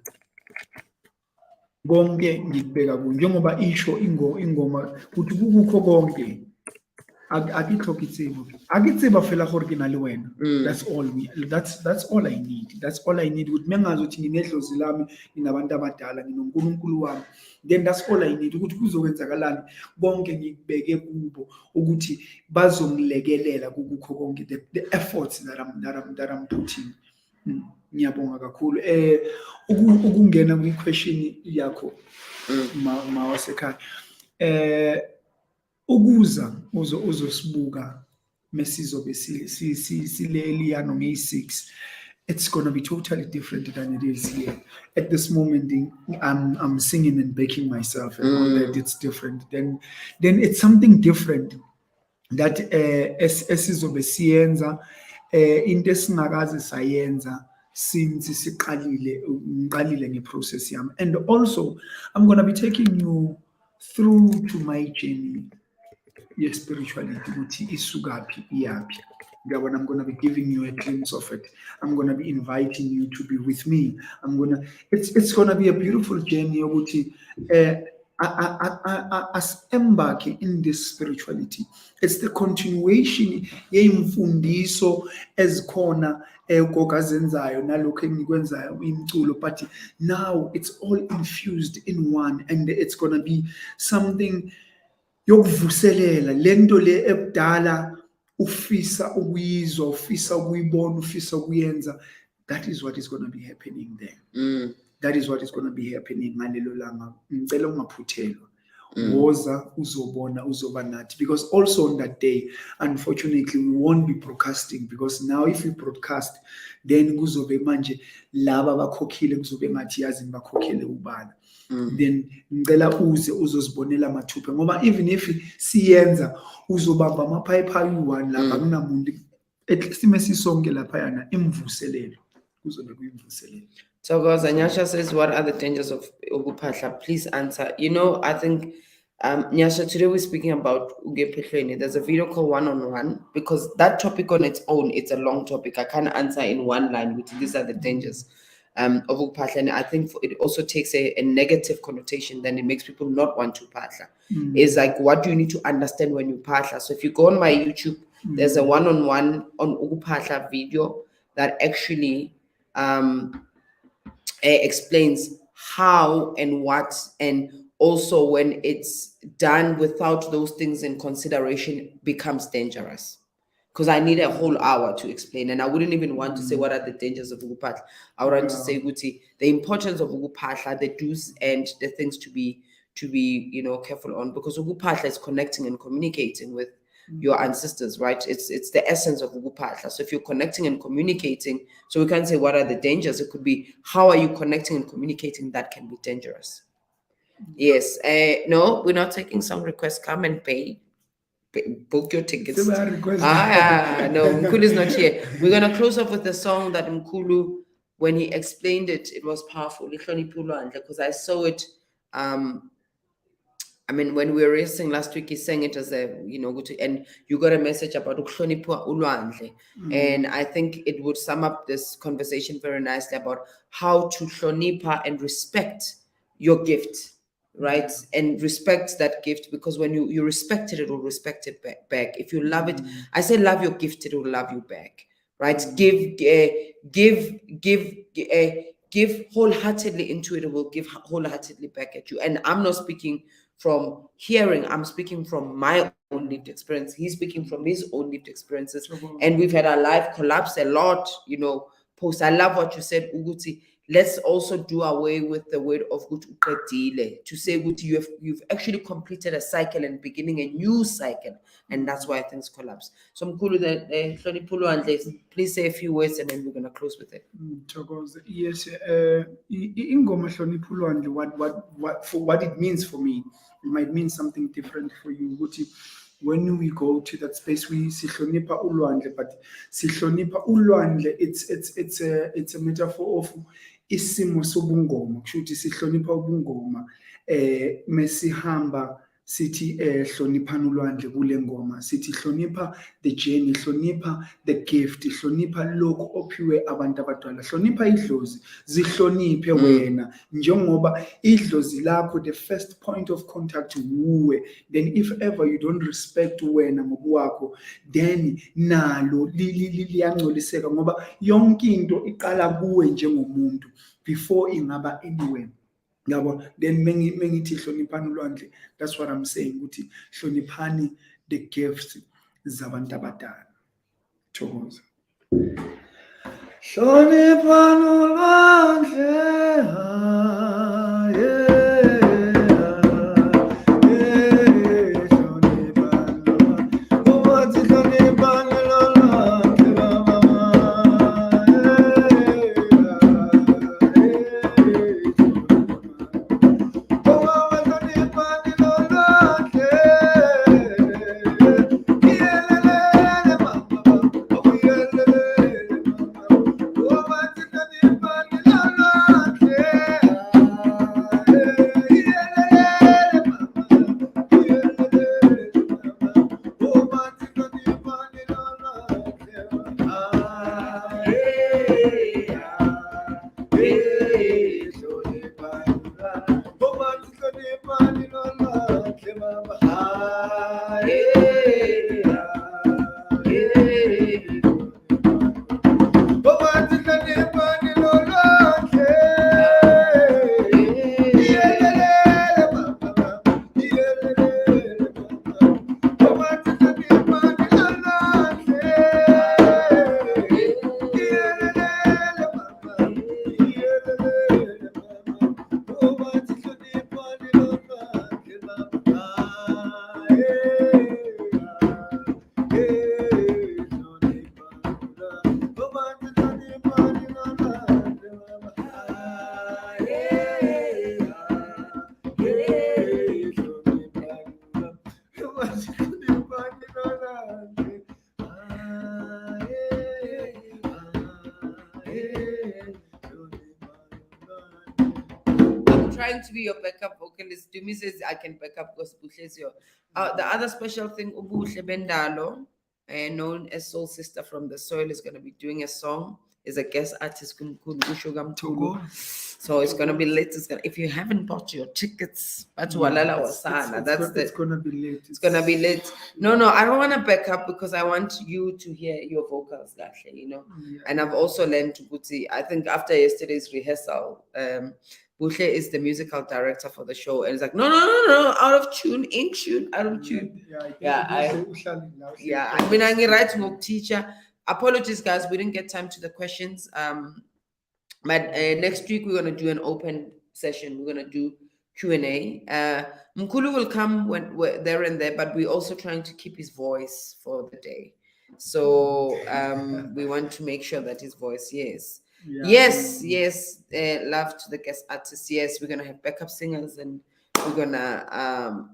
konke ngikubeka kuwe njengoba isho ingoma ukuthi kukho konke akithoki tsebo fela gore ke na le wena. That's all I need. That's all I need. Ukuthi mengazi ukuthi nginedlozi lami, nginabantu abadala, nginoNkulunkulu wami, then that's all I need. Ukuthi kuzokwenzakalani bonke ngikubeke kubo ukuthi bazongilekelela kukho konke, the efforts that I'm putting. Ngiyabonga kakhulu. Ukungena kwi-question yakho mawasekhaya. Ukuza uzosibuka mesizobe sileliyano ngeyi-6, it's gonna be totally different than it is here. At this moment, I'm singing and backing myself and all that. It's different. Then it's something different that esizobe siyenza into esingakaze sayenza since ngiqalile ngeprocess yami. And also I'm going to be taking you through to my journey ye-spirituality ukuthi isukaphi iyaphi. I'm going to be giving you a glimpse of it. I'm going to be inviting you to be with me. It's going to be a beautiful journey ukuthi as embark in this spirituality. It's the continuation yeyimfundiso ezikhona ugogo azenzayo nalokho engikwenzayo imculo, but now it's all infused in one, and it's going to be something yokuvuselela lento le ebudala ufisa ukuyizwa, ufisa ukuyibona, ufisa ukuyenza. That is what is going to be happening there. That is what is going to be happening ngalelo langa. Ngicela ungaphuthelwa. Woza uzobona uzoba nathi, because also on that day unfortunately we won't be broadcasting, because now if we broadcast then kuzobe manje laba bakhokhile kuzobe ngathi yazi bakhokhele ubani. Then ngicela uze uzozibonela mathupha, ngoba even if siyenza uzobamba amaphayipha ayi-1 lapha akunamuntu, at least mesisonke lapha yana imvuselelo kuzobe kuyimvuselelo. So guys, Nyasha says, what are the dangers of ukuphahla? Please answer. I think Nyasha, today we're speaking about phehlo. There's a video called One on One, because that topic on its own, it's a long topic. I can't answer in one line, which these are the dangers of ukuphahla. And I think it also takes a negative connotation, then it makes people not want to phahla. It's like, what do you need to understand when you phahla? So if you go on my YouTube, there's a one-on-one on ukuphahla video that actually explains how and what, and also when it's done without those things in consideration becomes dangerous. Because I need a whole hour to explain, and I wouldn't even want to say what are the dangers of ukuphahla. I would want to say the importance of ukuphahla, the do's and the things to be careful on, because ukuphahla is connecting and communicating with your ancestors, right? It's the essence of ukuphahla. So if you're connecting and communicating, so we can't say what are the dangers. It could be how are you connecting and communicating, that can be dangerous. Yes. No, we're not taking song requests. Come and pay. Book your tickets. No, Mkulu is not here. We're gonna close up with the song that Mkulu, when he explained it, it was powerful. Because I saw it. When we were racing last week, he sang it as a, and you got a message about ukuhlonipha ulwandle. And I think it would sum up this conversation very nicely about how to hlonipha and respect your gift, right? And respect that gift, because when you respect it, it will respect it back. If you love it, I say love your gift, it will love you back, right? Give wholeheartedly into it, it will give wholeheartedly back at you. And I'm not speaking from hearing, I'm speaking from my own lived experience. He's speaking from his own lived experiences. And we've had our life collapse a lot, post. I love what you said, Uguti. Let's also do away with the word of uqedile, to say Uguti, you've actually completed a cycle and beginning a new cycle, and that's why things collapse. So Mkulu, please say a few words and then we're gonna close with it. Yes, ingoma hlonipha ulwandle, what it means for me, it might mean something different for you. When we go to that space, we sihlonipha ulwandle, but sihlonipha ulwandle, it's a metaphor of isimo sobungoma. Kushuthi sihlonipha ubungoma mesihamba sithi hloniphani ulwandle kule ngoma, sithi hlonipha the journey, hlonipha the gift, hlonipha lokho ophiwe abantu abadala, hlonipha idlozi, zihloniphe wena njengoba idlozi lakho the first point of contact wuwe. Then if ever you don't respect wena ngokwakho, then nalo liyangcoliseka, ngoba yonke into iqala kuwe njengomuntu before ingaba anywhere. Then mengithi hloniphani ulwandle, that's what I'm saying, ukuthi hloniphani the gifts zabantu abadala. Thokoza. Hlonipha nolwandle, hlonipha nolwandle. Uwathi hlonipha nolwandle, mama, I'm trying to be your backup vocalist. Dumi says I can back up because Buhle is your. The other special thing, Ubuhle Bendalo, known as Soul Sister from the Soil, is going to be doing a song. Is a guest artist, Toko. so it's gonna be lit. It's gonna, if you haven't bought your tickets, but Yeah, Walala it's, Wasana, it's, that's it's the. gonna be late. It's gonna be lit. No, no, I don't want to back up because I want you to hear your vocals, Gahle, Yeah. And I've also learned to Guti. I think after yesterday's rehearsal, Buhle is the musical director for the show, and it's like, no, no, no, no, out of tune, in tune, out of tune. Yeah, I mean, I'm right to teacher. Apologies, guys, we didn't get time to the questions. But next week we're gonna do an open session. We're gonna do Q&A. Mkulu will come when we're there and there, but we're also trying to keep his voice for the day. So we want to make sure that his voice, yes. Yes, yes, love to the guest artists. Yes, we're gonna have backup singers and we're gonna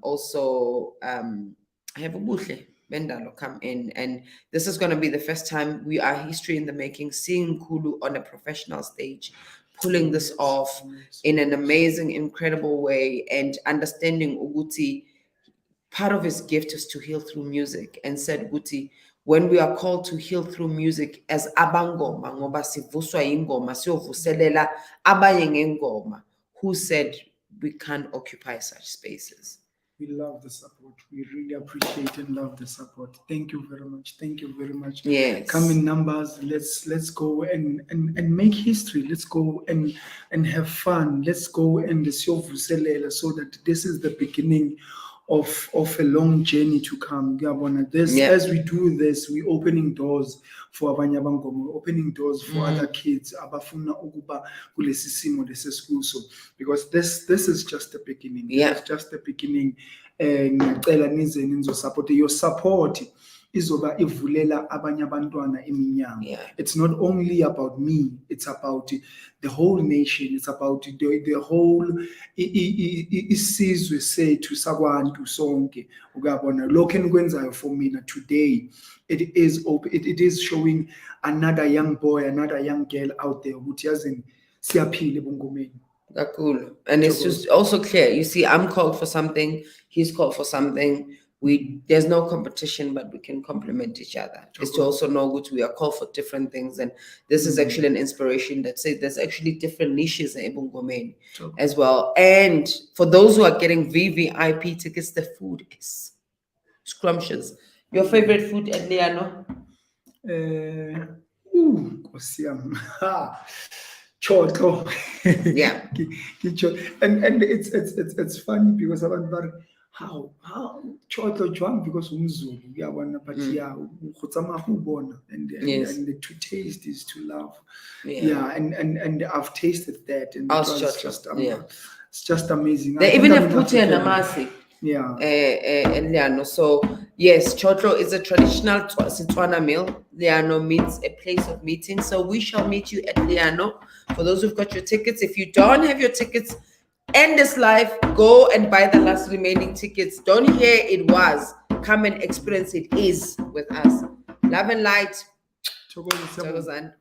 also have a Buhle Bendalo come in, and this is going to be the first time we are history in the making, seeing Kulu on a professional stage, pulling this off in an amazing, incredible way, and understanding Uguti. Part of his gift is to heal through music, and said Guti, when we are called to heal through music as abangoma, ngoba sivuswa ingoma, siyovuselela abanye ngengoma, who said we can't occupy such spaces? We love the support. We really appreciate and love the support. Thank you very much. Thank you very much. Yes. Come in numbers. Let's go and make history. Let's go and have fun. Let's go and so that this is the beginning of a long journey to come. This, Yeah. as we do this, we're opening doors for abanye abangoma, we're opening doors for other kids abafuna ukuba kulesi simo lesesikuso, because this is just the beginning. Yeah. This is just the beginning. Ngiyacela nize nizosupport. Your support izoba ivulela abanye abantwana iminyango. Yeah. It's not only about me, it's about the whole nation, it's about the whole isizwe sethu sakwantu sonke. Ukabona lokho enikwenzayo for mina today, it is showing another young boy, another young girl out there ukuthi yazini siyaphila ebungomeni. Cool. And it's just also clear. You see, I'm called for something, he's called for something. There's no competition, but we can complement each other. It's to also know that we are called for different things, and this is actually an inspiration that says there's actually different niches in Ebungomeni as well. And for those who are getting VVIP tickets, the food is scrumptious. Your favorite food at Liano? Choto. Yeah. And it's funny because how chotlo jwang because umzulu uyabona, but yeah, go tsamaya go bona, Yes. and to taste is to love. Yeah. Yeah, and I've tasted that, and it Aus was Chotlo. just Yeah. it's just amazing. I They think even I'm have in Puti and Africa now. Amasi. Yeah. And Liano. So yes, Chotlo is a traditional Setswana meal. Liano means a place of meeting. So we shall meet you at Liano. For those who've got your tickets, if you don't have your tickets, end this life, go and buy the last remaining tickets. Don't hear it was. Come and experience it is with us. Love and light. Thokozani.